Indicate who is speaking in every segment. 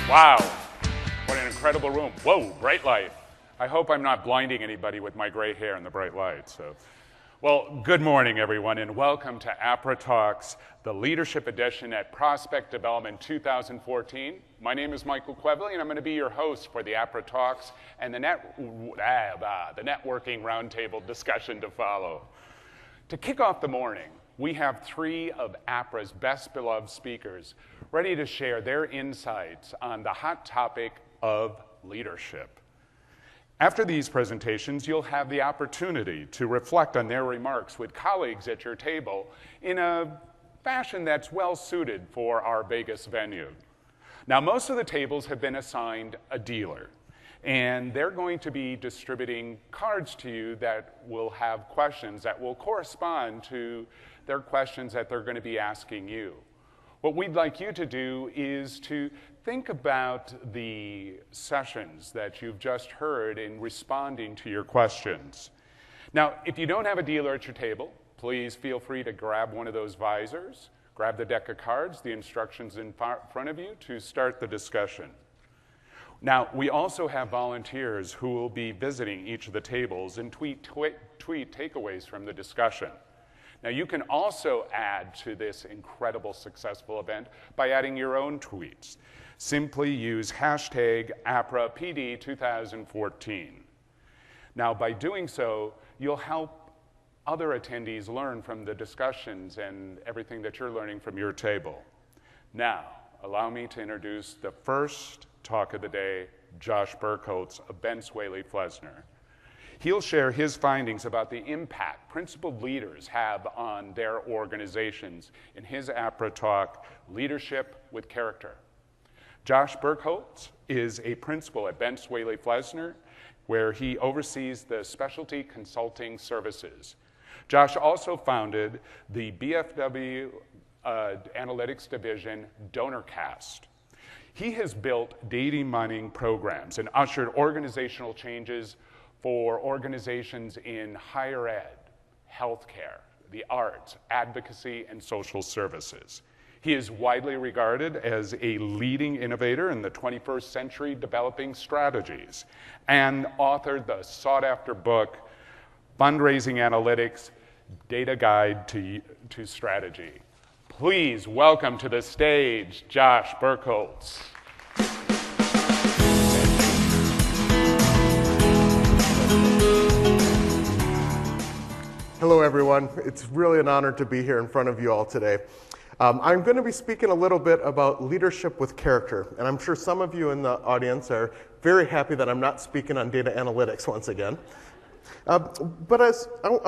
Speaker 1: Wow, what an incredible room. Whoa, bright light. I hope I'm not blinding anybody with my gray hair and the bright light. Well, good morning, everyone, and welcome to Apra Talks, the Leadership Edition at Prospect Development 2014. My name is Michael Quevely, and I'm going to be your host for the Apra Talks and the networking roundtable discussion to follow. To kick off the morning, we have three of Apra's best beloved speakers ready to share their insights on the hot topic of leadership. After these presentations, you'll have the opportunity to reflect on their remarks with colleagues at your table in a fashion that's well suited for our Vegas venue. Now, most of the tables have been assigned a dealer, and they're going to be distributing cards to you that will have questions that will correspond to their questions that they're going to be asking you. What we'd like you to do is to think about the sessions that you've just heard in responding to your questions. Now, if you don't have a dealer at your table, please feel free to grab one of those visors, grab the deck of cards, the instructions in front of you to start the discussion. Now, we also have volunteers who will be visiting each of the tables and tweet takeaways from the discussion. Now, you can also add to this incredible successful event by adding your own tweets. Simply use hashtag APRAPD2014. Now, by doing so, you'll help other attendees learn from the discussions and everything that you're learning from your table. Now, allow me to introduce the first talk of the day, Josh Burkholz of Benz Whaley Flesner. He'll share his findings about the impact principled leaders have on their organizations in his Apra talk, Leadership with Character. Josh Burkholz is a principal at Benz Whaley Flesner, where he oversees the specialty consulting services. Josh also founded the BFW analytics division, DonorCast. He has built data mining programs and ushered organizational changes for organizations in higher ed, healthcare, the arts, advocacy, and social services. He is widely regarded as a leading innovator in the 21st century developing strategies and authored the sought-after book, Fundraising Analytics, Data Guide to Strategy. Please welcome to the stage, Josh Burkholz.
Speaker 2: Hello, everyone. It's really an honor to be here in front of you all today. I'm going to be speaking a little bit about leadership with character, and I'm sure some of you in the audience are very happy that I'm not speaking on data analytics once again. But I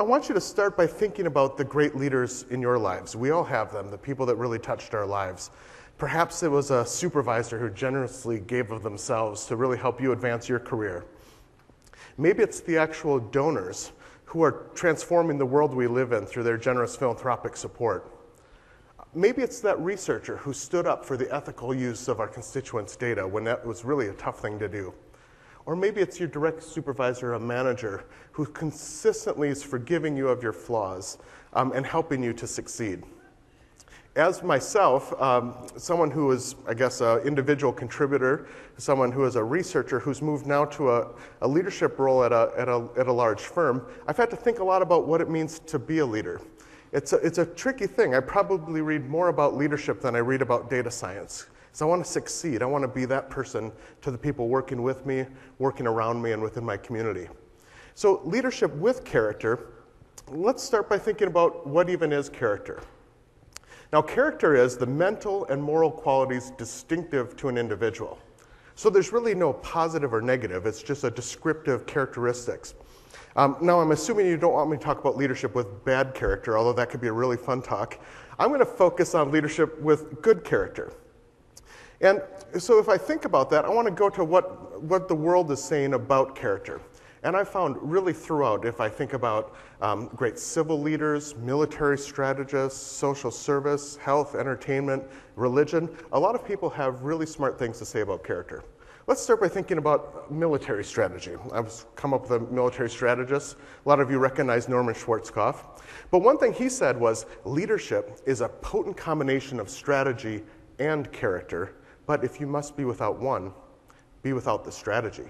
Speaker 2: want you to start by thinking about the great leaders in your lives. We all have them, the people that really touched our lives. Perhaps it was a supervisor who generously gave of themselves to really help you advance your career. Maybe it's the actual donors who are transforming the world we live in through their generous philanthropic support. Maybe it's that researcher who stood up for the ethical use of our constituents' data when that was really a tough thing to do. Or maybe it's your direct supervisor or manager who consistently is forgiving you of your flaws and helping you to succeed. As myself, someone who is, I guess, an individual contributor, someone who is a researcher who's moved now to a leadership role at a large firm, I've had to think a lot about what it means to be a leader. It's a tricky thing. I probably read more about leadership than I read about data science. So I want to succeed. I want to be that person to the people working with me, working around me, and within my community. So leadership with character, let's start by thinking about what even is character. Now, character is the mental and moral qualities distinctive to an individual. So there's really no positive or negative. It's just a descriptive characteristics. Now, I'm assuming you don't want me to talk about leadership with bad character, although that could be a really fun talk. I'm going to focus on leadership with good character. And so if I think about that, I want to go to what the world is saying about character. And I found really throughout, if I think about great civil leaders, military strategists, social service, health, entertainment, religion, a lot of people have really smart things to say about character. Let's start by thinking about military strategy. I've come up with a military strategist. A lot of you recognize Norman Schwarzkopf. But one thing he said was, leadership is a potent combination of strategy and character But if you must be without one, be without the strategy.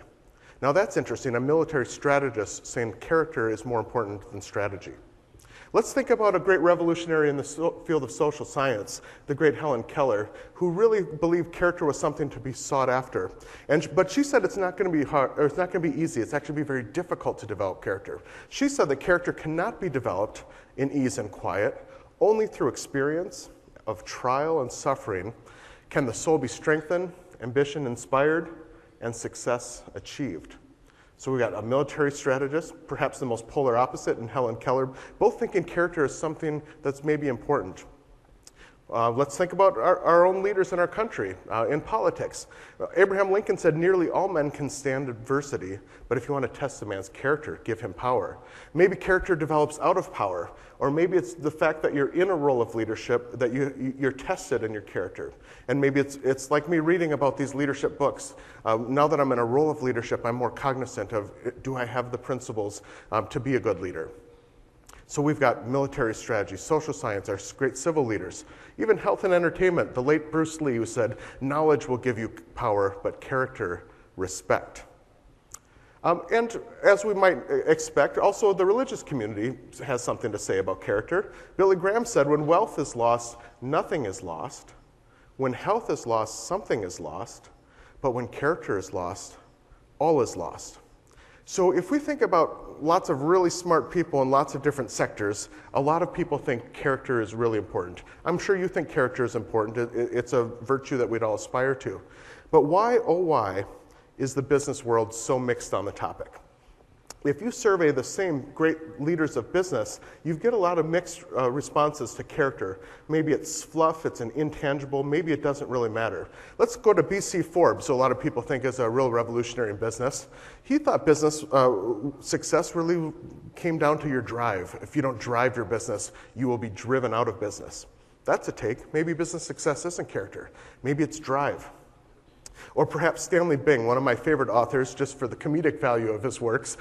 Speaker 2: Now that's interesting, a military strategist saying character is more important than strategy. Let's think about a great revolutionary in the field of social science, the great Helen Keller, who really believed character was something to be sought after. But she said it's not going to be hard, or it's not going to be easy. It's actually be very difficult to develop character. She said that character cannot be developed in ease and quiet. Only through experience of trial and suffering can the soul be strengthened, ambition inspired, and success achieved. So we got a military strategist, perhaps the most polar opposite, in Helen Keller, both thinking character is something that's maybe important. Let's think about our own leaders in our country, in politics. Abraham Lincoln said, nearly all men can stand adversity, but if you want to test a man's character, give him power. Maybe character develops out of power, or maybe it's the fact that you're in a role of leadership, that you're tested in your character. And maybe it's like me reading about these leadership books. Now that I'm in a role of leadership, I'm more cognizant of, do I have the principles to be a good leader? So we've got military strategy, social science, our great civil leaders, even health and entertainment. The late Bruce Lee, who said, knowledge will give you power, but character, respect. And as we might expect, also the religious community has something to say about character. Billy Graham said, when wealth is lost, nothing is lost. When health is lost, something is lost. But when character is lost, all is lost. So if we think about lots of really smart people in lots of different sectors, a lot of people think character is really important. I'm sure you think character is important. It's a virtue that we'd all aspire to. But why, oh why, is the business world so mixed on the topic? If you survey the same great leaders of business, you get a lot of mixed responses to character. Maybe it's fluff, it's an intangible, maybe it doesn't really matter. Let's go to B.C. Forbes, who a lot of people think is a real revolutionary in business. He thought business success really came down to your drive. If you don't drive your business, you will be driven out of business. That's a take. Maybe business success isn't character. Maybe it's drive. Or perhaps Stanley Bing, one of my favorite authors, just for the comedic value of his works,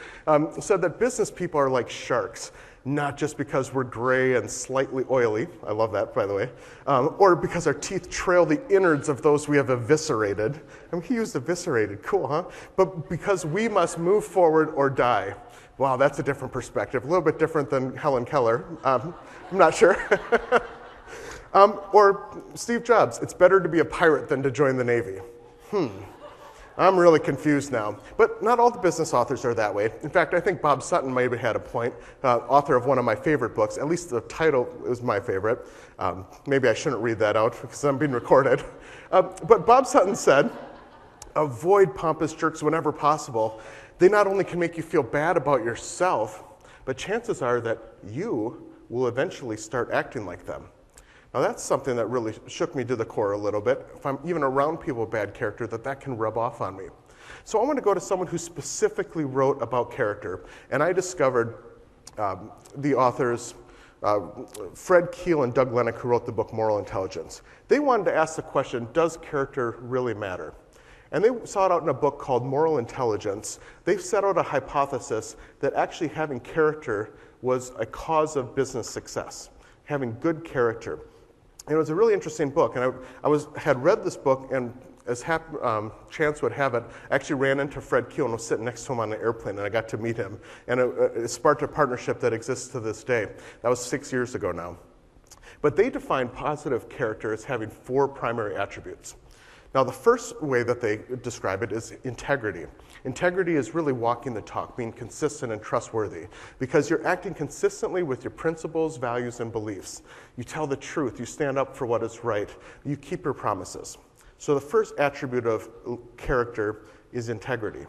Speaker 2: said that business people are like sharks, not just because we're gray and slightly oily, I love that, by the way, or because our teeth trail the innards of those we have eviscerated. I mean, he used eviscerated, cool, huh? But because we must move forward or die. Wow, that's a different perspective, a little bit different than Helen Keller. I'm not sure. Or Steve Jobs, it's better to be a pirate than to join the Navy. I'm really confused now. But not all the business authors are that way. In fact, I think Bob Sutton might have had a point, author of one of my favorite books. At least the title is my favorite. Maybe I shouldn't read that out because I'm being recorded. But Bob Sutton said, avoid pompous jerks whenever possible. They not only can make you feel bad about yourself, but chances are that you will eventually start acting like them. Now that's something that really shook me to the core a little bit. If I'm even around people with bad character, that can rub off on me. So I want to go to someone who specifically wrote about character, and I discovered the authors Fred Keel and Doug Lennox, who wrote the book Moral Intelligence. They wanted to ask the question, does character really matter? And they sought out in a book called Moral Intelligence. They set out a hypothesis that actually having character was a cause of business success, having good character. And it was a really interesting book, and I had read this book, and as chance would have it, I actually ran into Fred Keel and was sitting next to him on an airplane, and I got to meet him. And it sparked a partnership that exists to this day. That was 6 years ago now. But they defined positive character as having 4 primary attributes. Now, the first way that they describe it is integrity. Integrity is really walking the talk, being consistent and trustworthy, because you're acting consistently with your principles, values, and beliefs. You tell the truth. You stand up for what is right. You keep your promises. So the first attribute of character is integrity.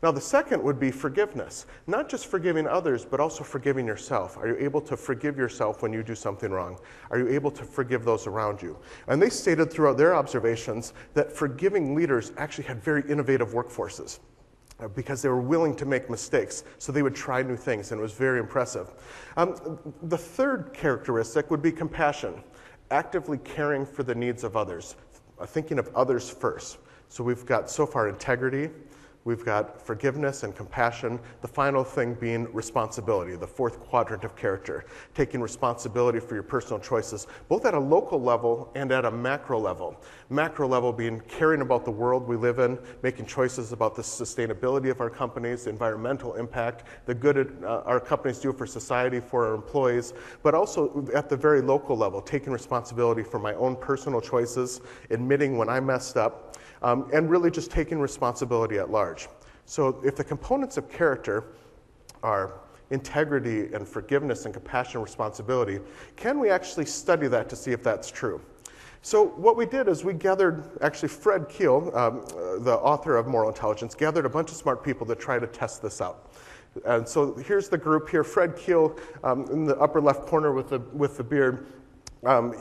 Speaker 2: Now, the second would be forgiveness. Not just forgiving others, but also forgiving yourself. Are you able to forgive yourself when you do something wrong? Are you able to forgive those around you? And they stated throughout their observations that forgiving leaders actually had very innovative workforces because they were willing to make mistakes, so they would try new things, and it was very impressive. The third characteristic would be compassion, actively caring for the needs of others, thinking of others first. So we've got so far integrity, We've got forgiveness and compassion. The final thing being responsibility, the fourth quadrant of character, taking responsibility for your personal choices, both at a local level and at a macro level. Macro level being caring about the world we live in, making choices about the sustainability of our companies, the environmental impact, the good our companies do for society, for our employees, but also at the very local level, taking responsibility for my own personal choices, admitting when I messed up, and really just taking responsibility at large. So if the components of character are integrity and forgiveness and compassion and responsibility, can we actually study that to see if that's true? So what we did is we gathered, actually Fred Keel, the author of Moral Intelligence, gathered a bunch of smart people to try to test this out. And so here's the group here. Fred Keel in the upper left corner with the beard.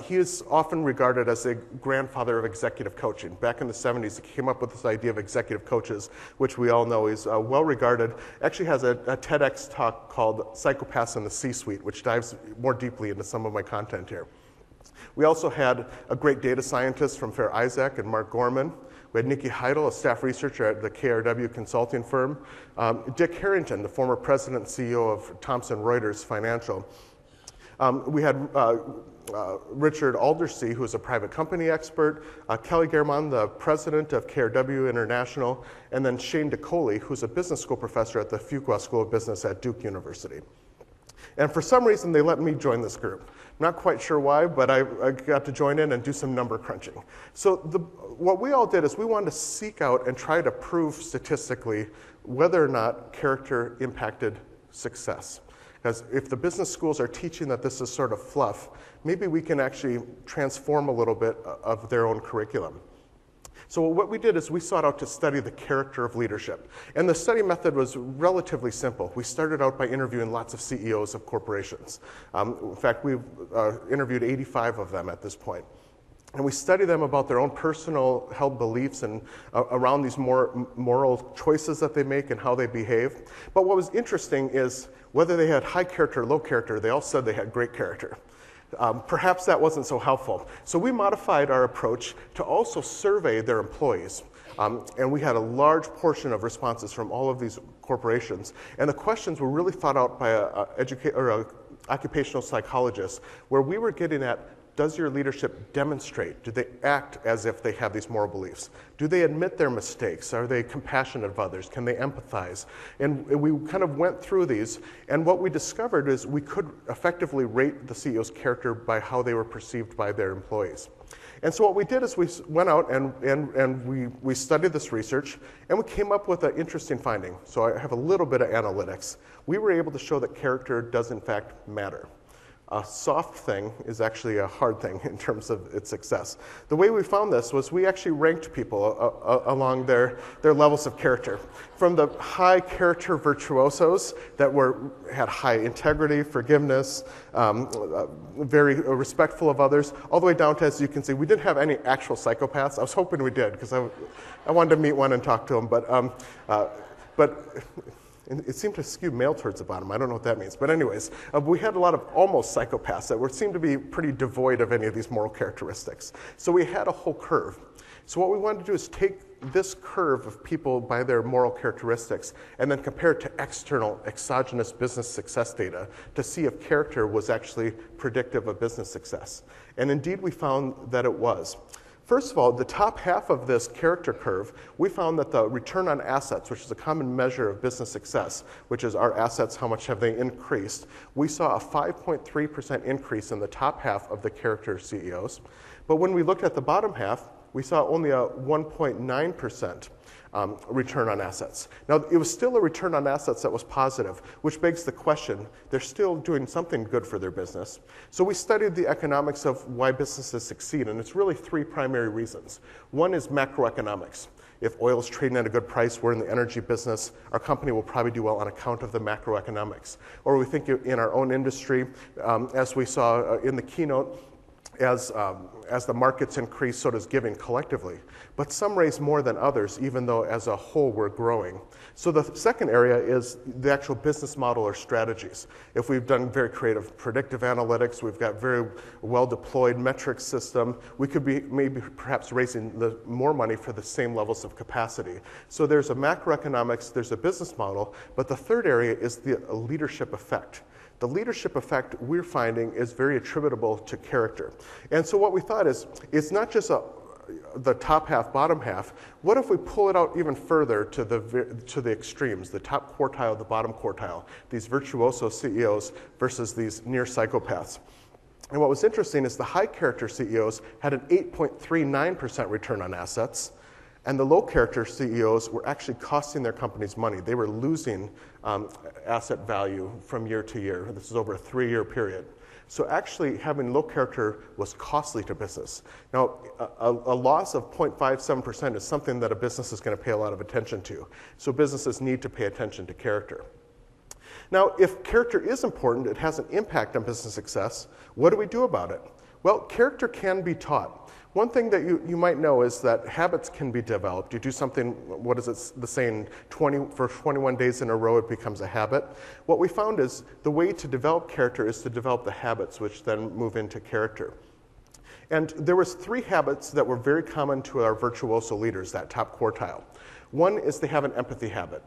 Speaker 2: He is often regarded as a grandfather of executive coaching. Back in the 70s, he came up with this idea of executive coaches, which we all know is well regarded. Actually has a TEDx talk called Psychopaths in the C-Suite, which dives more deeply into some of my content here. We also had a great data scientist from Fair Isaac and Mark Gorman. We had Nikki Heidel, a staff researcher at the KRW consulting firm. Dick Harrington, the former president and CEO of Thomson Reuters Financial. We had Richard Aldersey, who is a private company expert, Kelly German, the president of KRW International, and then Shane DeColey, who's a business school professor at the Fuqua School of Business at Duke University. And for some reason, they let me join this group. Not quite sure why, but I got to join in and do some number crunching. So what we all did is we wanted to seek out and try to prove statistically whether or not character impacted success. Because if the business schools are teaching that this is sort of fluff, maybe we can actually transform a little bit of their own curriculum. So what we did is we sought out to study the character of leadership. And the study method was relatively simple. We started out by interviewing lots of CEOs of corporations. In fact, we've interviewed 85 of them at this point. And we study them about their own personal held beliefs and around these moral choices that they make and how they behave. But what was interesting is whether they had high character or low character, they all said they had great character. Perhaps that wasn't so helpful. So we modified our approach to also survey their employees. And we had a large portion of responses from all of these corporations. And the questions were really thought out by an occupational psychologist, where we were getting at, does your leadership demonstrate? Do they act as if they have these moral beliefs? Do they admit their mistakes? Are they compassionate of others? Can they empathize? And we kind of went through these, and what we discovered is we could effectively rate the CEO's character by how they were perceived by their employees. And so what we did is we went out and we studied this research, and we came up with an interesting finding. So I have a little bit of analytics. We were able to show that character does in fact matter. A soft thing is actually a hard thing in terms of its success. The way we found this was we actually ranked people along their levels of character. From the high character virtuosos that had high integrity, forgiveness, very respectful of others, all the way down to, as you can see, we didn't have any actual psychopaths. I was hoping we did, because I wanted to meet one and talk to him, but it seemed to skew male towards the bottom. I don't know what that means. But anyways, we had a lot of almost psychopaths that seemed to be pretty devoid of any of these moral characteristics. So we had a whole curve. So what we wanted to do is take this curve of people by their moral characteristics and then compare it to external, exogenous business success data to see if character was actually predictive of business success. And indeed, we found that it was. First of all, the top half of this character curve, we found that the return on assets, which is a common measure of business success, which is our assets, how much have they increased, we saw a 5.3% increase in the top half of the character CEOs. But when we looked at the bottom half, we saw only a 1.9% return on assets. Now, it was still a return on assets that was positive, which begs the question, they're still doing something good for their business. So we studied the economics of why businesses succeed, and it's really three primary reasons. One is macroeconomics. If oil is trading at a good price, we're in the energy business, our company will probably do well on account of the macroeconomics. Or we think in our own industry, as we saw in the keynote, as the markets increase, so does giving collectively. But some raise more than others, even though as a whole we're growing. So the second area is the actual business model or strategies. If we've done very creative predictive analytics, we've got very well-deployed metric system, we could be maybe perhaps raising more money for the same levels of capacity. So there's a macroeconomics, there's a business model, but the third area is the leadership effect. The leadership effect we're finding is very attributable to character. And so what we thought is, it's not just the top half, bottom half. What if we pull it out even further to the extremes, the top quartile, the bottom quartile, these virtuoso CEOs versus these near psychopaths? And what was interesting is the high character CEOs had an 8.39% return on assets, and the low character CEOs were actually costing their companies money. They were losing asset value from year to year. This is over a 3-year period. So actually having low character was costly to business. Now, a loss of 0.57% is something that a business is going to pay a lot of attention to. So businesses need to pay attention to character. Now, if character is important, it has an impact on business success, what do we do about it? Well, character can be taught. One thing that you might know is that habits can be developed. You do something, what is it, the saying, for 21 days in a row it becomes a habit. What we found is the way to develop character is to develop the habits, which then move into character. And there was 3 habits that were very common to our virtuoso leaders, that top quartile. One is they have an empathy habit.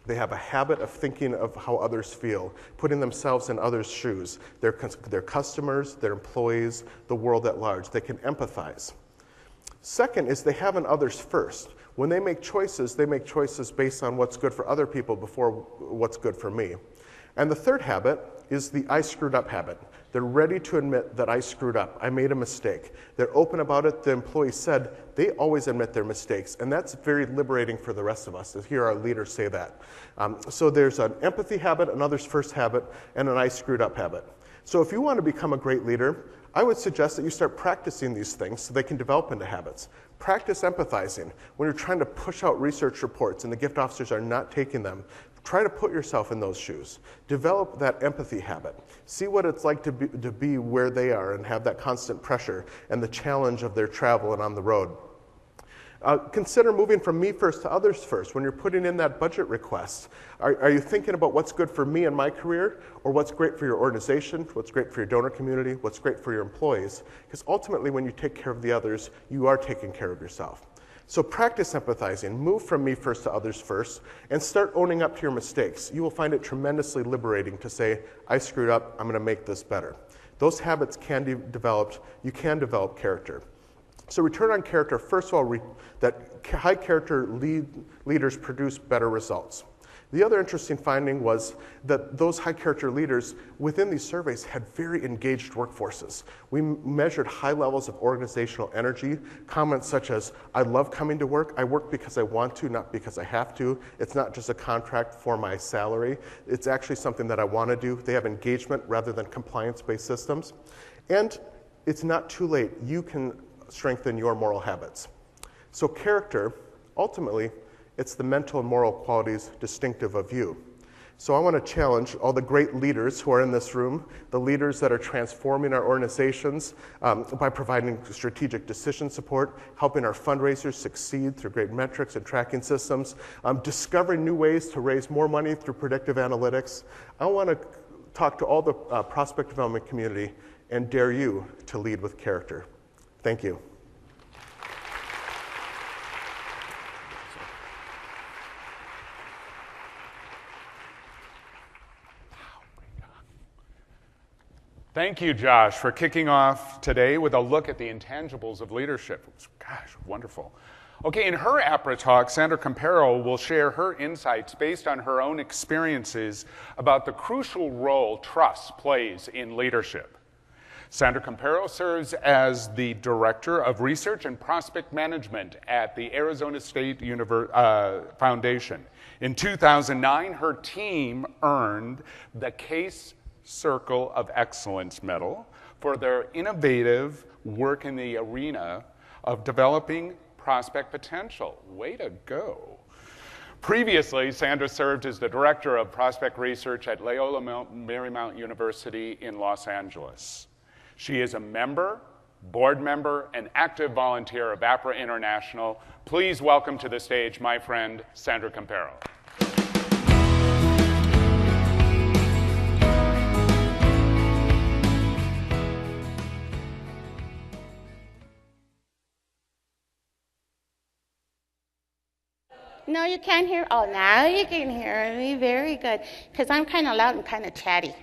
Speaker 2: They have a habit of thinking of how others feel, putting themselves in others' shoes, their customers, their employees, the world at large. They can empathize. Second is they have an others first. When they make choices based on what's good for other people before what's good for me. And the third habit is the I screwed up habit. They're ready to admit that I screwed up, I made a mistake. They're open about it. The employee said they always admit their mistakes, and that's very liberating for the rest of us to hear our leaders say that. So there's an empathy habit, an others first habit, and an I screwed up habit. So if you want to become a great leader, I would suggest that you start practicing these things so they can develop into habits. Practice empathizing. When you're trying to push out research reports and the gift officers are not taking them, try to put yourself in those shoes. Develop that empathy habit. See what it's like to be where they are and have that constant pressure and the challenge of their travel and on the road. Consider moving from me first to others first. When you're putting in that budget request, are you thinking about what's good for me and my career, or what's great for your organization, what's great for your donor community, what's great for your employees? Because ultimately, when you take care of the others, you are taking care of yourself. So practice empathizing. Move from me first to others first, and start owning up to your mistakes. You will find it tremendously liberating to say, I screwed up, I'm going to make this better. Those habits can be developed. You can develop character. So return on character, first of all, that high character leaders produce better results. The other interesting finding was that those high character leaders within these surveys had very engaged workforces. We measured high levels of organizational energy, comments such as, I love coming to work, I work because I want to, not because I have to. It's not just a contract for my salary, it's actually something that I want to do. They have engagement rather than compliance-based systems. And it's not too late. You can strengthen your moral habits. So character, ultimately, it's the mental and moral qualities distinctive of you. So I want to challenge all the great leaders who are in this room, the leaders that are transforming our organizations by providing strategic decision support, helping our fundraisers succeed through great metrics and tracking systems, discovering new ways to raise more money through predictive analytics. I want to talk to all the prospect development community and dare you to lead with character. Thank you.
Speaker 1: Thank you, Josh, for kicking off today with a look at the intangibles of leadership. Gosh, wonderful. Okay, in her Apra talk, Sandra Campero will share her insights based on her own experiences about the crucial role trust plays in leadership. Sandra Campero serves as the Director of Research and Prospect Management at the Arizona State Foundation. In 2009, her team earned the Case Circle of Excellence Medal for their innovative work in the arena of developing prospect potential. Way to go. Previously, Sandra served as the Director of Prospect Research at Loyola Marymount University in Los Angeles. She is a member board member, and active volunteer of Apra International. Please welcome to the stage my friend, Sandra Campero.
Speaker 3: No, you can't hear. Oh, now you can hear me. Very good. Because I'm kind of loud and kind of chatty.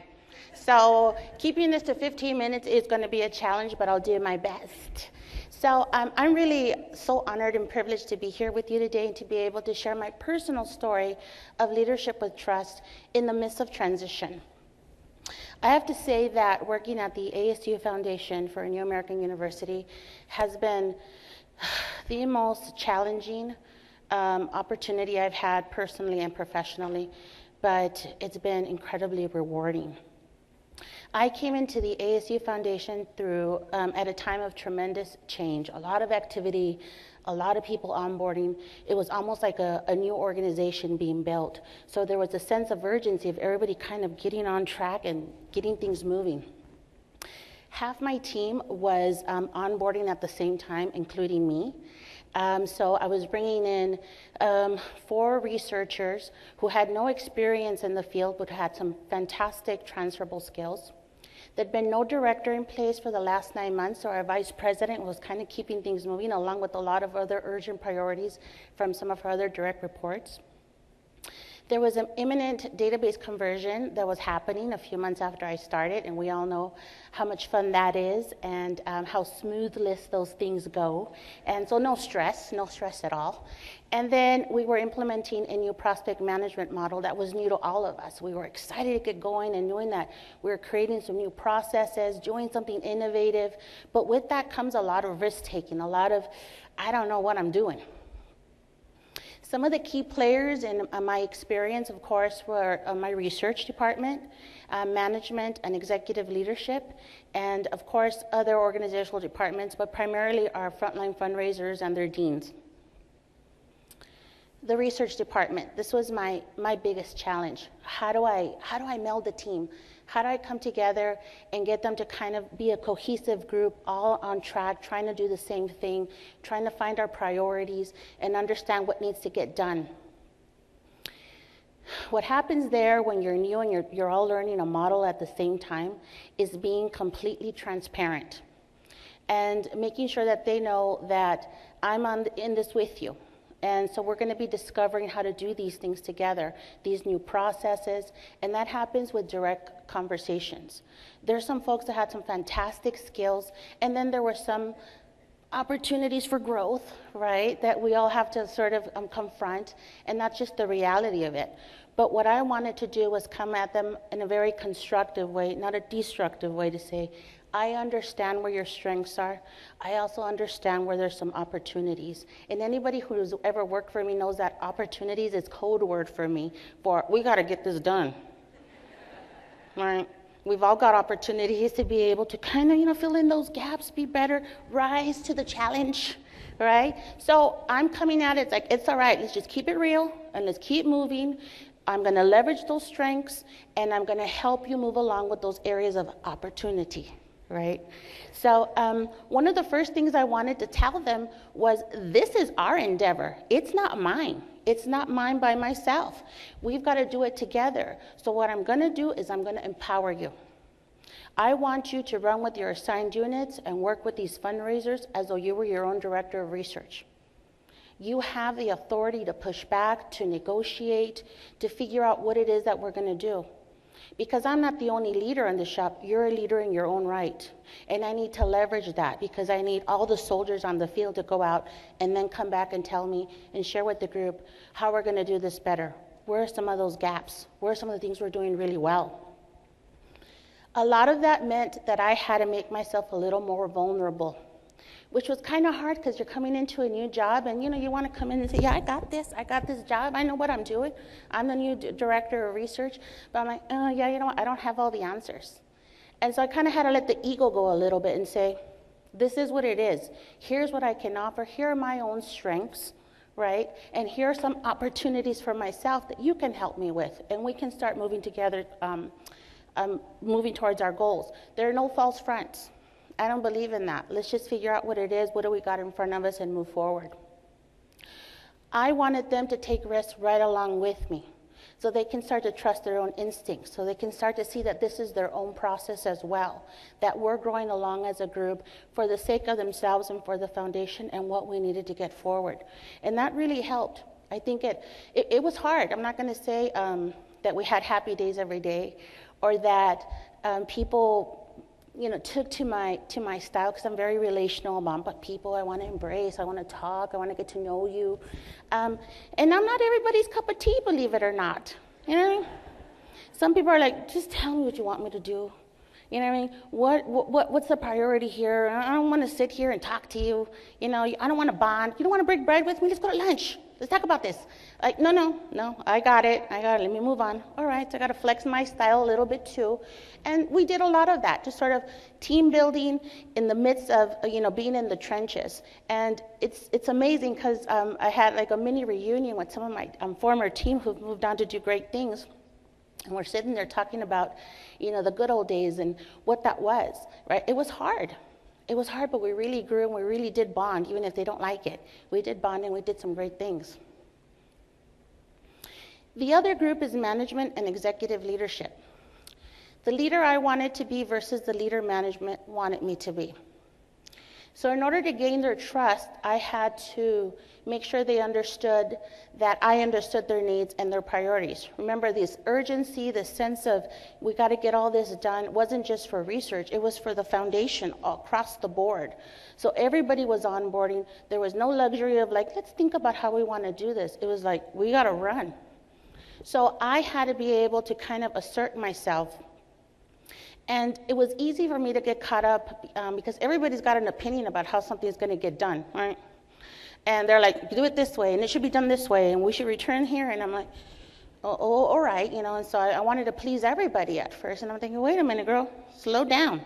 Speaker 3: So keeping this to 15 minutes is going to be a challenge, but I'll do my best. So I'm really so honored and privileged to be here with you today and to be able to share my personal story of leadership with trust in the midst of transition. I have to say that working at the ASU Foundation for a New American University has been the most challenging opportunity I've had personally and professionally, but it's been incredibly rewarding. I came into the ASU Foundation through at a time of tremendous change, a lot of activity, a lot of people onboarding. It was almost like a new organization being built. So there was a sense of urgency of everybody kind of getting on track and getting things moving. Half my team was onboarding at the same time, including me. So I was bringing in 4 researchers who had no experience in the field but had some fantastic transferable skills. There'd been no director in place for the last 9 months, so our vice president was kind of keeping things moving along with a lot of other urgent priorities from some of her other direct reports. There was an imminent database conversion that was happening a few months after I started, and we all know how much fun that is and how smoothless those things go. And so no stress at all. And then we were implementing a new prospect management model that was new to all of us. We were excited to get going and knowing that we were creating some new processes, doing something innovative. But with that comes a lot of risk-taking, a lot of, I don't know what I'm doing. Some of the key players in my experience, of course, were my research department, management and executive leadership, and of course, other organizational departments, but primarily our frontline fundraisers and their deans. The research department, this was my biggest challenge. How do I meld the team? How do I come together and get them to kind of be a cohesive group, all on track, trying to do the same thing, trying to find our priorities and understand what needs to get done? What happens there when you're new and you're all learning a model at the same time is being completely transparent and making sure that they know that I'm in this with you. And so we're going to be discovering how to do these things together, these new processes, and that happens with direct conversations. There's some folks that had some fantastic skills, and then there were some opportunities for growth, right, that we all have to sort of confront, and that's just the reality of it. But what I wanted to do was come at them in a very constructive way, not a destructive way, to say, I understand where your strengths are. I also understand where there's some opportunities. And anybody who's ever worked for me knows that opportunities is code word for me for we got to get this done. Right? We've all got opportunities to be able to kind of, fill in those gaps, be better, rise to the challenge, right? So I'm coming at it, it's like, it's all right, let's just keep it real and let's keep moving. I'm going to leverage those strengths and I'm going to help you move along with those areas of opportunity. Right? So one of the first things I wanted to tell them was, this is our endeavor. It's not mine. It's not mine by myself. We've got to do it together. So what I'm going to do is I'm going to empower you. I want you to run with your assigned units and work with these fundraisers as though you were your own director of research. You have the authority to push back, to negotiate, to figure out what it is that we're going to do. Because I'm not the only leader in the shop, you're a leader in your own right. And I need to leverage that because I need all the soldiers on the field to go out and then come back and tell me and share with the group how we're going to do this better. Where are some of those gaps? Where are some of the things we're doing really well? A lot of that meant that I had to make myself a little more vulnerable, which was kind of hard because you're coming into a new job and you want to come in and say, yeah, I got this job, I know what I'm doing, I'm the new director of research, but I'm like, I don't have all the answers. And so I kind of had to let the ego go a little bit and say, this is what it is, here's what I can offer, here are my own strengths, right, and here are some opportunities for myself that you can help me with, and we can start moving together, moving towards our goals. There are no false fronts. I don't believe in that. Let's just figure out what it is, what do we got in front of us, and move forward. I wanted them to take risks right along with me, so they can start to trust their own instincts, so they can start to see that this is their own process as well, that we're growing along as a group for the sake of themselves and for the foundation and what we needed to get forward. And that really helped. I think it was hard. I'm not going to say that we had happy days every day, or that people took to my style, because I'm very relational about people. I want to embrace, I want to talk, I want to get to know you. And I'm not everybody's cup of tea, believe it or not. You know what I mean? Some people are like, just tell me what you want me to do. You know what I mean? What's the priority here? I don't want to sit here and talk to you. I don't want to bond. You don't want to break bread with me? Let's go to lunch. Let's talk about this. Like, no, I got it. Let me move on. All right, so I got to flex my style a little bit too. And we did a lot of that, just sort of team building in the midst of, being in the trenches. And it's amazing, because I had like a mini reunion with some of my former team who've moved on to do great things. And we're sitting there talking about, the good old days and what that was, right? It was hard. It was hard, but we really grew and we really did bond, even if they don't like it. We did bond and we did some great things. The other group is management and executive leadership. The leader I wanted to be versus the leader management wanted me to be. So in order to gain their trust, I had to make sure they understood that I understood their needs and their priorities. Remember, this urgency, this sense of we got to get all this done wasn't just for research, it was for the foundation across the board. So everybody was onboarding. There was no luxury of like, let's think about how we want to do this. It was like, we got to run. So I had to be able to kind of assert myself. And it was easy for me to get caught up because everybody's got an opinion about how something's going to get done, right? And they're like, do it this way, and it should be done this way, and we should return here. And I'm like, oh, all right, And so I wanted to please everybody at first. And I'm thinking, wait a minute, girl, slow down.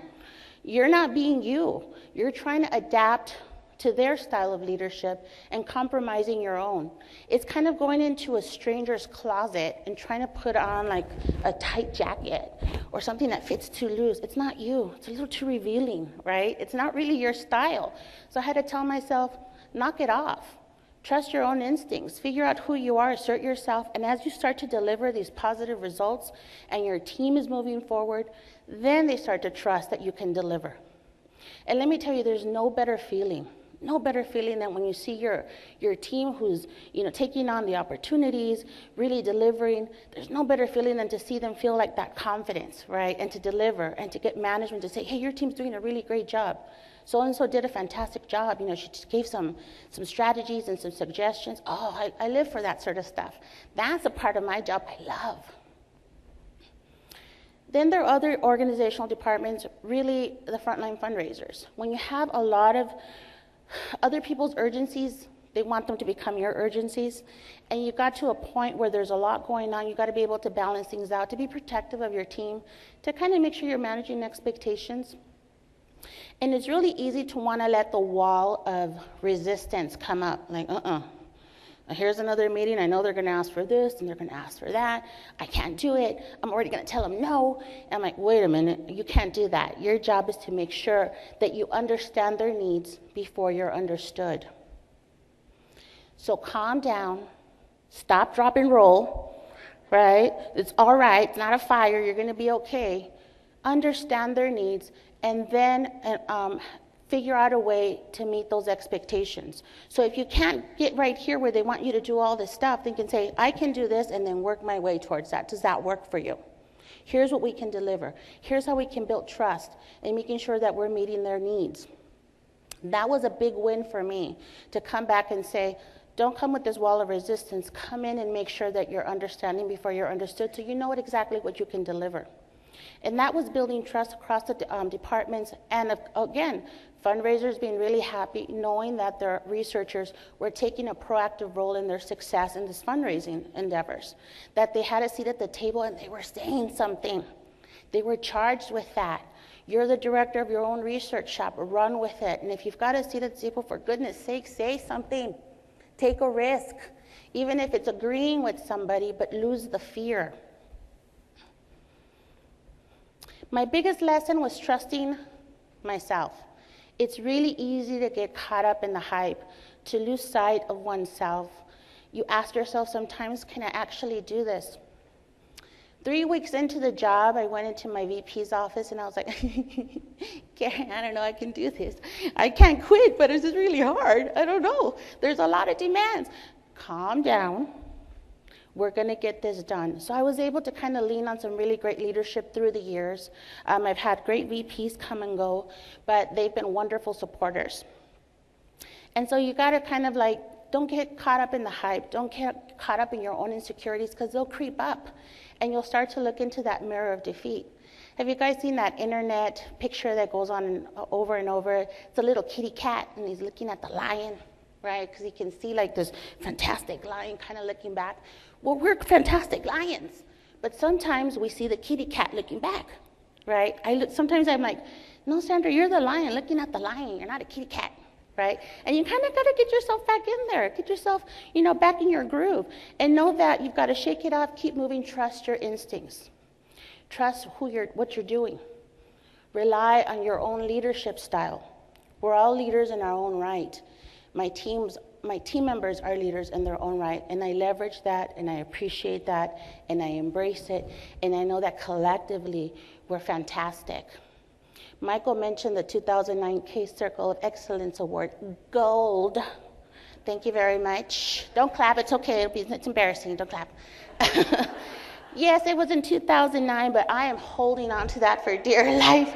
Speaker 3: You're not being you. You're trying to adapt to their style of leadership and compromising your own. It's kind of going into a stranger's closet and trying to put on like a tight jacket or something that fits too loose. It's not you. It's a little too revealing, right? It's not really your style. So I had to tell myself, knock it off. Trust your own instincts. Figure out who you are, assert yourself, and as you start to deliver these positive results and your team is moving forward, then they start to trust that you can deliver. And let me tell you, there's no better feeling than when you see your team who's taking on the opportunities, really delivering. There's no better feeling than to see them feel like that confidence, right? And to deliver and to get management to say, hey, your team's doing a really great job. So-and-so did a fantastic job. She just gave some strategies and some suggestions. Oh, I live for that sort of stuff. That's a part of my job I love. Then there are other organizational departments, really the frontline fundraisers. When you have a lot of other people's urgencies, they want them to become your urgencies. And you got to a point where there's a lot going on. You got to be able to balance things out, to be protective of your team, to kind of make sure you're managing expectations. And it's really easy to want to let the wall of resistance come up, like, here's another meeting. I know they're going to ask for this and they're going to ask for that. I can't do it. I'm already going to tell them no. And I'm like, wait a minute, you can't do that. Your job is to make sure that you understand their needs before you're understood. So calm down, stop, drop, and roll, right? It's all right. It's not a fire. You're going to be okay. Understand their needs, and then figure out a way to meet those expectations. So if you can't get right here where they want you to do all this stuff, then you can say, I can do this and then work my way towards that. Does that work for you? Here's what we can deliver. Here's how we can build trust and making sure that we're meeting their needs. That was a big win for me, to come back and say, don't come with this wall of resistance. Come in and make sure that you're understanding before you're understood, so you know exactly what you can deliver. And that was building trust across the departments. And again, fundraisers being really happy knowing that their researchers were taking a proactive role in their success in this fundraising endeavors, that they had a seat at the table and they were saying something. They were charged with that. You're the director of your own research shop, run with it. And if you've got a seat at the table, for goodness sake, say something. Take a risk, even if it's agreeing with somebody, but lose the fear. My biggest lesson was trusting myself. It's really easy to get caught up in the hype, to lose sight of oneself. You ask yourself sometimes, can I actually do this? 3 weeks into the job, I went into my VP's office and I was like, Karen, I don't know I can do this. I can't quit, but it's just really hard. I don't know. There's a lot of demands. Calm down. We're going to get this done. So I was able to kind of lean on some really great leadership through the years. I've had great VPs come and go, but they've been wonderful supporters. And so you got to kind of like, don't get caught up in the hype. Don't get caught up in your own insecurities, because they'll creep up. And you'll start to look into that mirror of defeat. Have you guys seen that internet picture that goes on and over? It's a little kitty cat, and he's looking at the lion, right? Because he can see like this fantastic lion kind of looking back. Well, we're fantastic lions, but sometimes we see the kitty cat looking back, right? Sometimes I'm like, no, Sandra, you're the lion looking at the lion. You're not a kitty cat. Right? And you kind of got to get yourself back in there. Get yourself, back in your groove. And know that you've got to shake it off, keep moving, trust your instincts. Trust what you're doing. Rely on your own leadership style. We're all leaders in our own right. My team members are leaders in their own right. And I leverage that, and I appreciate that, and I embrace it. And I know that collectively, we're fantastic. Michael mentioned the 2009 Case Circle of Excellence Award, gold. Thank you very much. Don't clap, it's okay, it's embarrassing, don't clap. Yes, it was in 2009, but I am holding on to that for dear life,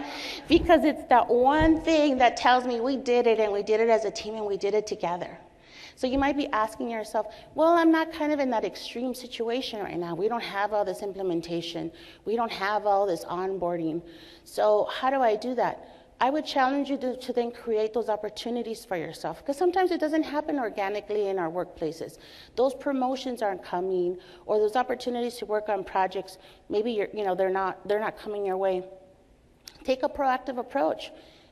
Speaker 3: because it's that one thing that tells me we did it, and we did it as a team, and we did it together. So you might be asking yourself, well, I'm not kind of in that extreme situation right now. We don't have all this implementation. We don't have all this onboarding. So how do I do that? I would challenge you to then create those opportunities for yourself, because sometimes it doesn't happen organically in our workplaces. Those promotions aren't coming, or those opportunities to work on projects, maybe they're not coming your way. Take a proactive approach.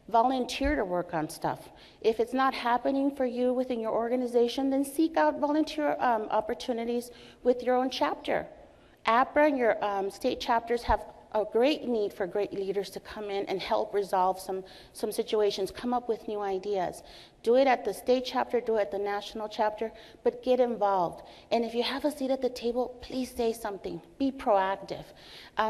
Speaker 3: Volunteer to work on stuff. If it's not happening for you within your organization, then seek out volunteer opportunities with your own chapter. Apra and your state chapters have a great need for great leaders to come in and help resolve some situations, come up with new ideas. Do it at the state chapter, do it at the national chapter, but get involved. And if you have a seat at the table, please say something. Be proactive.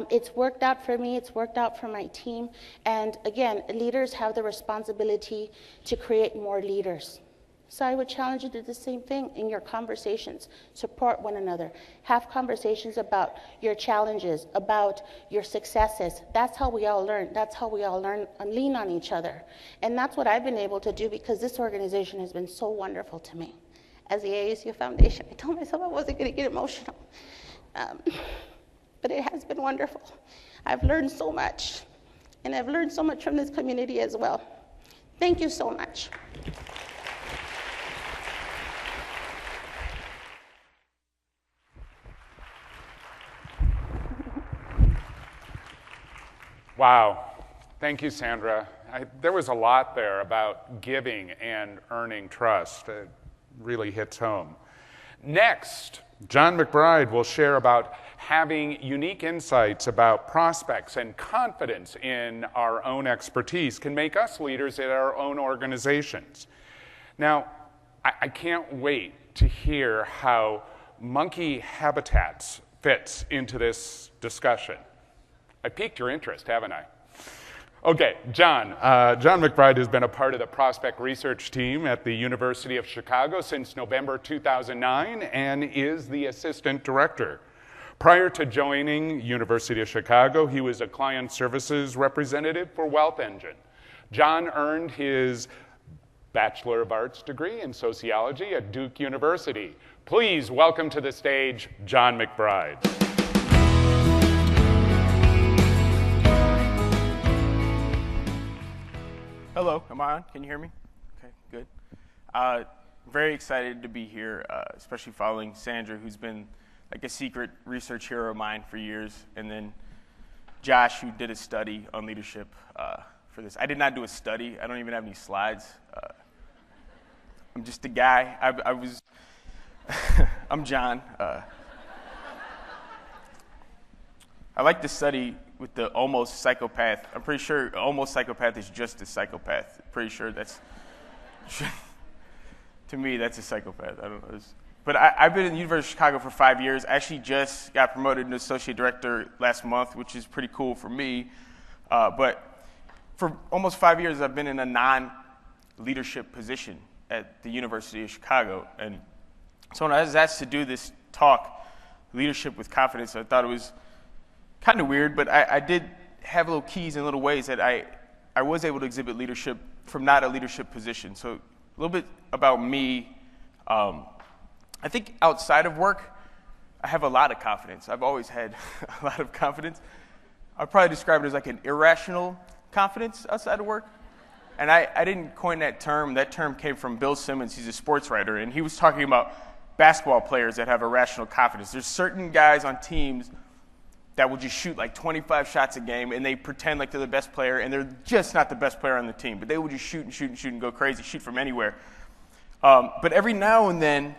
Speaker 3: It's worked out for me, it's worked out for my team. And again, leaders have the responsibility to create more leaders. So I would challenge you to do the same thing in your conversations. Support one another. Have conversations about your challenges, about your successes. That's how we all learn. That's how we all learn and lean on each other. And that's what I've been able to do, because this organization has been so wonderful to me. As the ASU Foundation, I told myself I wasn't going to get emotional. But it has been wonderful. I've learned so much. And I've learned so much from this community as well. Thank you so much.
Speaker 1: Wow. Thank you, Sandra. There was a lot there about giving and earning trust. It really hits home. Next, John McBride will share about having unique insights about prospects, and confidence in our own expertise can make us leaders in our own organizations. Now, I can't wait to hear how monkey habitats fits into this discussion. I piqued your interest, haven't I? Okay, John McBride has been a part of the prospect research team at the University of Chicago since November 2009 and is the assistant director. Prior to joining University of Chicago, he was a client services representative for Wealth Engine. John earned his Bachelor of Arts degree in sociology at Duke University. Please welcome to the stage, John McBride.
Speaker 4: Hello, am I on? Can you hear me? Okay, good. Very excited to be here, especially following Sandra, who's been like a secret research hero of mine for years, and then Josh, who did a study on leadership for this. I did not do a study. I don't even have any slides. I'm just a guy. I'm John. I like to study with the almost psychopath. I'm pretty sure almost psychopath is just a psychopath. Pretty sure that's, to me, that's a psychopath. I don't know. But I've been at the University of Chicago for 5 years. I actually just got promoted to associate director last month, which is pretty cool for me. But for almost 5 years, I've been in a non-leadership position at the University of Chicago. And so when I was asked to do this talk, Leadership with Confidence, I thought it was kind of weird, but I did have little keys and little ways that I was able to exhibit leadership from not a leadership position. So a little bit about me. I think outside of work, I have a lot of confidence. I've always had a lot of confidence. I'd probably describe it as like an irrational confidence outside of work. And I didn't coin that term. That term came from Bill Simmons. He's a sports writer, and he was talking about basketball players that have irrational confidence. There's certain guys on teams that will just shoot like 25 shots a game, and they pretend like they're the best player, and they're just not the best player on the team. But they will just shoot and shoot and shoot and go crazy, shoot from anywhere. But every now and then,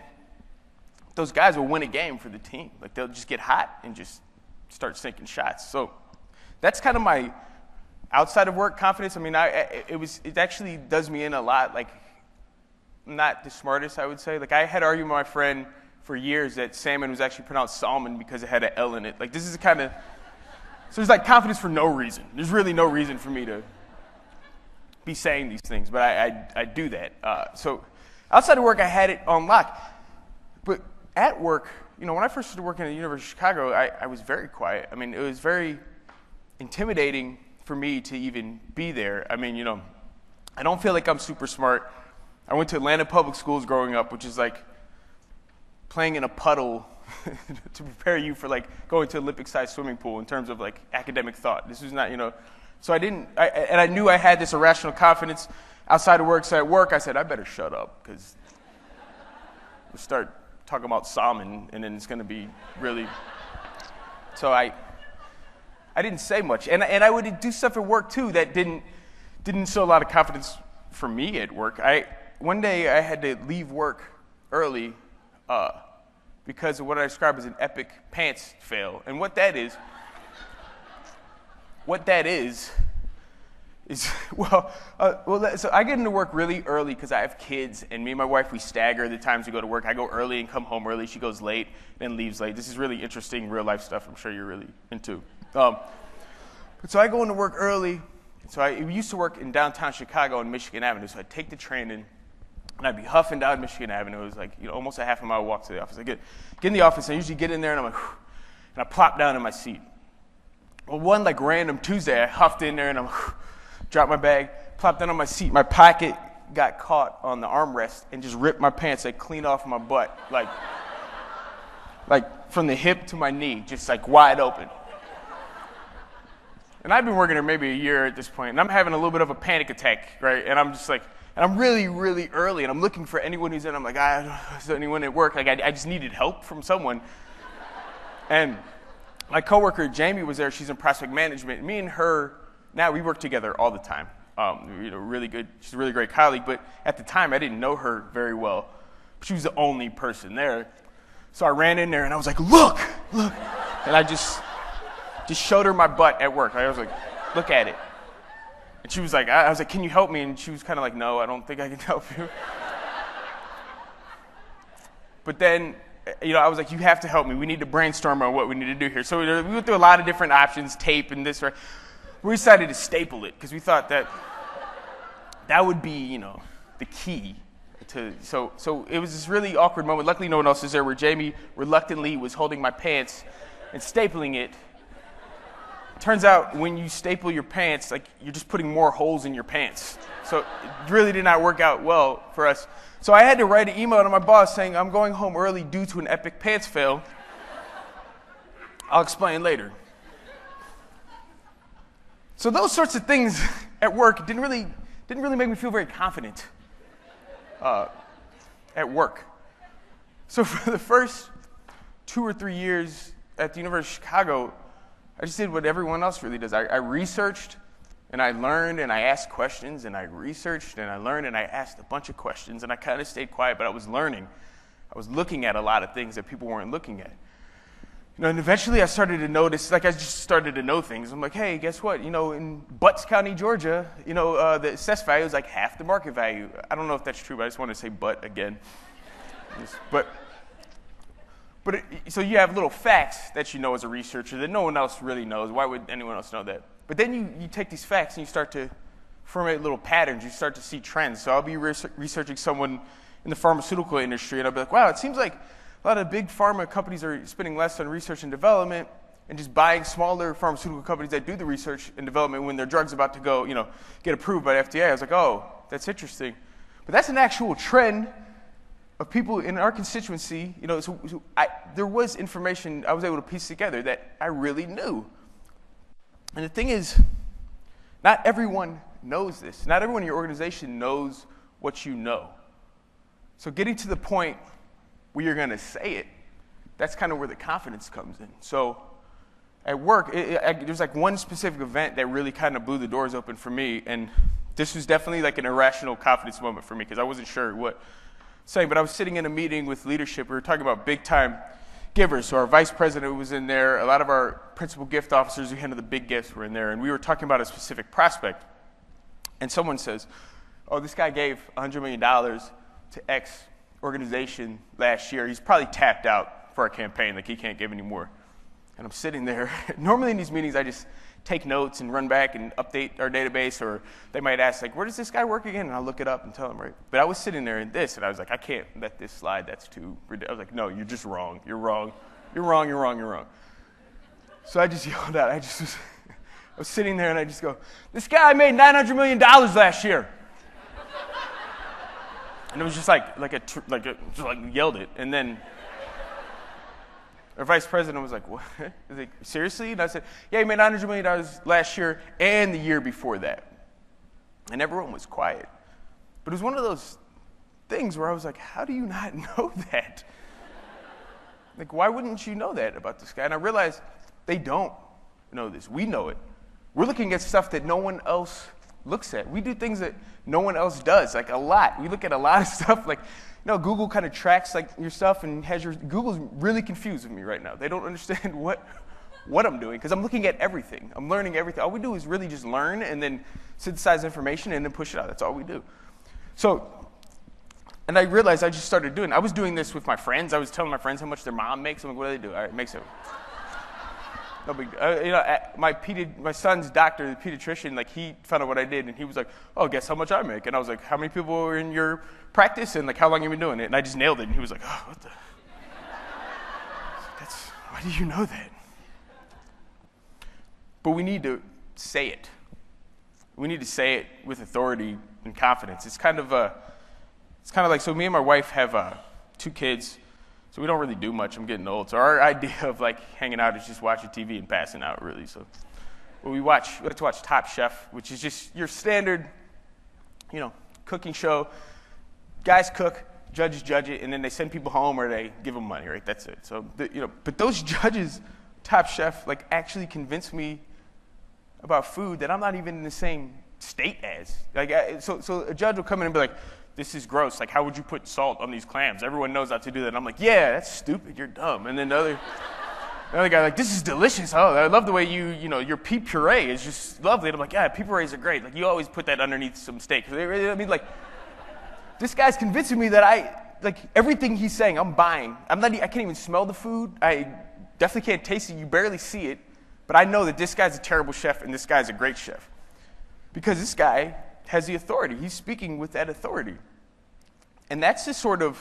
Speaker 4: those guys will win a game for the team. Like they'll just get hot and just start sinking shots. So that's kind of my outside of work confidence. I mean, it actually does me in a lot. Like, I'm not the smartest, I would say. Like, I had argued with my friend for years that salmon was actually pronounced salmon because it had an L in it. Like, this is kind of, so there's like confidence for no reason. There's really no reason for me to be saying these things, but I do that. So outside of work, I had it on lock. But at work, when I first started working at the University of Chicago, I was very quiet. I mean, it was very intimidating for me to even be there. I mean, I don't feel like I'm super smart. I went to Atlanta Public Schools growing up, which is like playing in a puddle to prepare you for like going to Olympic-sized swimming pool in terms of like academic thought. This was not, so I knew I had this irrational confidence outside of work. So at work, I said, I better shut up because we'll start talking about salmon and then it's going to be really, so I didn't say much. And I would do stuff at work too that didn't show a lot of confidence for me at work. One day I had to leave work early because of what I describe as an epic pants fail. And what that is, so I get into work really early because I have kids, and me and my wife, we stagger the times we go to work. I go early and come home early. She goes late, then leaves late. This is really interesting real-life stuff I'm sure you're really into. But so I go into work early. So I used to work in downtown Chicago on Michigan Avenue, so I'd take the train in, and I'd be huffing down Michigan Avenue. It was like almost a half a mile walk to the office. I get in the office, and I usually get in there, and I'm like, whew, and I plop down in my seat. Well, one like random Tuesday, I huffed in there, and I'm dropped my bag, plopped down on my seat. My pocket got caught on the armrest and just ripped my pants like clean off my butt, like from the hip to my knee, just like wide open. And I've been working there maybe a year at this point, and I'm having a little bit of a panic attack, right? And I'm just like, and I'm really, really early, and I'm looking for anyone who's in. I'm like, is there anyone at work? Like, I just needed help from someone. And my coworker, Jamie, was there. She's in prospect management. Me and her, now we work together all the time. Really good. She's a really great colleague, but at the time, I didn't know her very well. She was the only person there. So I ran in there, and I was like, look. And I just showed her my butt at work. I was like, look at it. And she was like, I was like, can you help me? And she was kind of like, no, I don't think I can help you. But then, I was like, you have to help me. We need to brainstorm on what we need to do here. So we went through a lot of different options, tape and this, right? We decided to staple it because we thought that would be, the key. So it was this really awkward moment. Luckily, no one else was there, where Jamie reluctantly was holding my pants and stapling it. Turns out when you staple your pants, like you're just putting more holes in your pants. So it really did not work out well for us. So I had to write an email to my boss saying, I'm going home early due to an epic pants fail. I'll explain later. So those sorts of things at work didn't really make me feel very confident at work. So for the first 2 or 3 years at the University of Chicago, I just did what everyone else really does. I researched, and I learned, and I asked questions, and I researched, and I learned, and I asked a bunch of questions, and I kind of stayed quiet, but I was learning. I was looking at a lot of things that people weren't looking at. And eventually I started to notice, I just started to know things. I'm like, hey, guess what? In Butts County, Georgia, the assessed value is like half the market value. I don't know if that's true, but I just want to say but again. So you have little facts that you know as a researcher that no one else really knows. Why would anyone else know that? But then you take these facts and you start to formulate little patterns. You start to see trends. So I'll be researching someone in the pharmaceutical industry, and I'll be like, wow, it seems like a lot of big pharma companies are spending less on research and development and just buying smaller pharmaceutical companies that do the research and development when their drug's about to go, get approved by the FDA. I was like, oh, that's interesting. But that's an actual trend of people in our constituency. There was information I was able to piece together that I really knew. And the thing is, not everyone knows this. Not everyone in your organization knows what you know. So getting to the point where you're going to say it, that's kind of where the confidence comes in. So at work, there's like one specific event that really kind of blew the doors open for me, and this was definitely like an irrational confidence moment for me because I wasn't sure what saying, but I was sitting in a meeting with leadership. We were talking about big-time givers. So our vice president was in there. A lot of our principal gift officers who handle the big gifts were in there, and we were talking about a specific prospect. And someone says, oh, this guy gave $100 million to X organization last year. He's probably tapped out for our campaign, like he can't give anymore. And I'm sitting there. Normally in these meetings, I just take notes and run back and update our database, or they might ask, like, where does this guy work again? And I'll look it up and tell them, right? But I was sitting there in this, and I was like, I can't let this slide. That's too ridiculous. I was like, no, you're just wrong. You're wrong. You're wrong. You're wrong. You're wrong. So I just yelled out. I was sitting there, and I just go, this guy made $900 million last year. And it was just like yelled it. And then our vice president was like, what? He's like, seriously? And I said, yeah, he made $900 million last year and the year before that. And everyone was quiet. But it was one of those things where I was like, how do you not know that? Like, why wouldn't you know that about this guy? And I realized they don't know this. We know it. We're looking at stuff that no one else looks at. We do things that no one else does, like a lot. We look at a lot of stuff, like, Google kind of tracks like your stuff and has Google's really confused with me right now. They don't understand what I'm doing because I'm looking at everything. I'm learning everything. All we do is really just learn and then synthesize information and then push it out. That's all we do. So, and I realized I just started doing, I was doing this with my friends. I was telling my friends how much their mom makes. I'm like, what do they do? All right, makes it. No big deal. My son's doctor, the pediatrician, like he found out what I did, and he was like, "Oh, guess how much I make?" And I was like, "How many people are in your practice, and like how long have you been doing it?" And I just nailed it, and he was like, "Oh, what the? Why do you know that?" But we need to say it. We need to say it with authority and confidence. It's kind of like, so me and my wife have 2 kids. So we don't really do much. I'm getting old. So our idea of like hanging out is just watching TV and passing out, really. So we like to watch Top Chef, which is just your standard, cooking show. Guys cook, judges judge it, and then they send people home or they give them money, right? That's it. So but those judges, Top Chef, like actually convince me about food that I'm not even in the same state as. Like, so a judge will come in and be like, this is gross. Like, how would you put salt on these clams? Everyone knows how to do that. And I'm like, yeah, that's stupid. You're dumb. And then the other guy, like, this is delicious. Oh, I love the way your pea puree is just lovely. And I'm like, yeah, pea purees are great. Like, you always put that underneath some steak. I mean, like, this guy's convincing me that everything he's saying, I'm buying. I can't even smell the food. I definitely can't taste it. You barely see it. But I know that this guy's a terrible chef and this guy's a great chef. Because this guy has the authority. He's speaking with that authority. And that's the sort of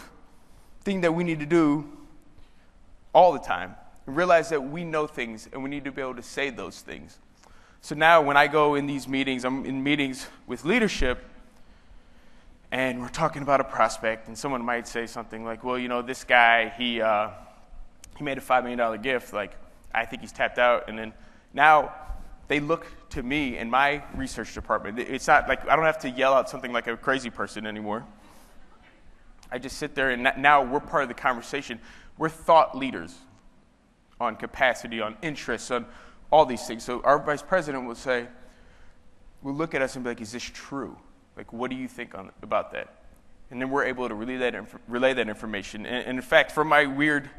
Speaker 4: thing that we need to do all the time. And realize that we know things and we need to be able to say those things. So now when I go in these meetings, I'm in meetings with leadership and we're talking about a prospect and someone might say something like, well, this guy, he made a $5 million gift. Like, I think he's tapped out. And then now they look to me in my research department. It's not like I don't have to yell out something like a crazy person anymore. I just sit there, and now we're part of the conversation. We're thought leaders on capacity, on interests, on all these things. So our vice president will look at us and be like, is this true? Like, what do you think about that? And then we're able to relay that information. And in fact, for my weird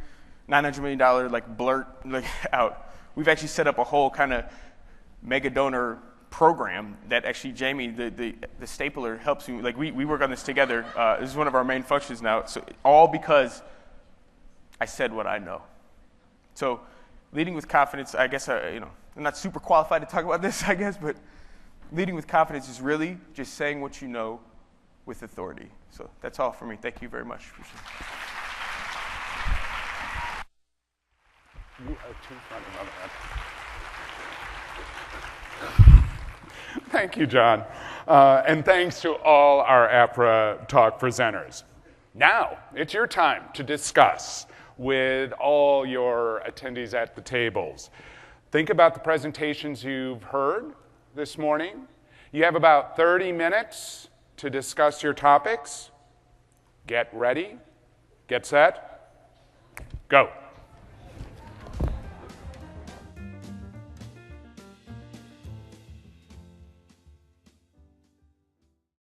Speaker 4: $900 million like blurt like out. We've actually set up a whole kind of mega donor program that actually Jamie, the stapler, helps you. Like we work on this together. This is one of our main functions now. So all because I said what I know. So leading with confidence, I guess, I'm not super qualified to talk about this, I guess, but leading with confidence is really just saying what you know with authority. So that's all for me. Thank you very much.
Speaker 1: You are too funny, mother. Thank you, John. And thanks to all our Apra Talk presenters. Now, it's your time to discuss with all your attendees at the tables. Think about the presentations you've heard this morning. You have about 30 minutes to discuss your topics. Get ready, get set, go.